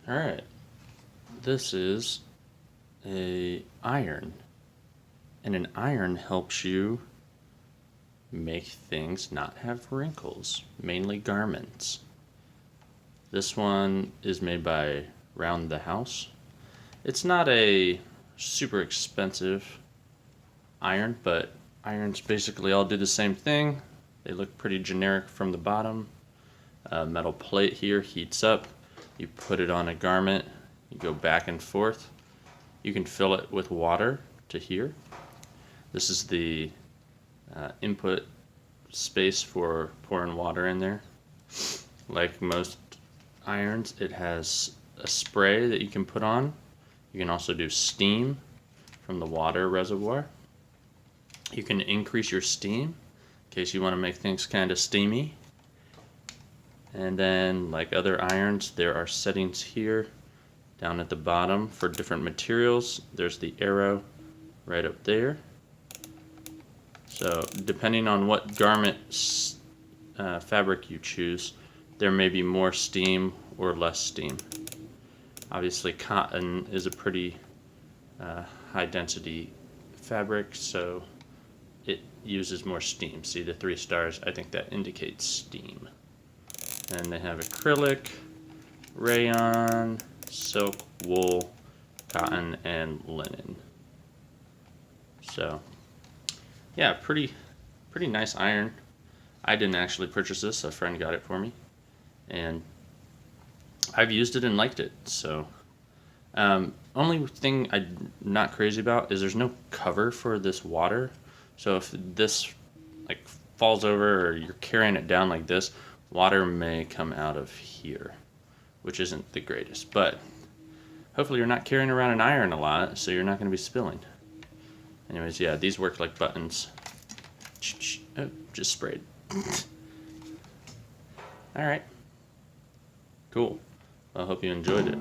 All right, this is a iron, and an iron helps you make things not have wrinkles, mainly garments. This one is made by Round the House. It's not a super expensive iron, but irons basically all do the same thing. They look pretty generic from the bottom. A metal plate here heats up. You put it on a garment. You go back and forth. You can fill it with water to here. This is the input space for pouring water in there. Like most irons, it has a spray that you can put on. You can also do steam from the water reservoir. You can increase your steam in case you want to make things kind of steamy. And then, like other irons, there are settings here down at the bottom for different materials. There's the arrow right up there. So depending on what garment fabric you choose, there may be more steam or less steam. Obviously cotton is a pretty high density fabric, so it uses more steam. See the 3 stars? I think that indicates steam. And they have acrylic, rayon, silk, wool, cotton, and linen. So yeah, pretty nice iron. I didn't actually purchase this, a friend got it for me, and I've used it and liked it. So only thing I'm not crazy about is there's no cover for this water. So if this like falls over or you're carrying it down like this, water may come out of here, which isn't the greatest. But hopefully you're not carrying around an iron a lot, so you're not going to be spilling. Anyways, yeah, these work like buttons. Oh, just sprayed. All right. Cool. Well, I hope you enjoyed it.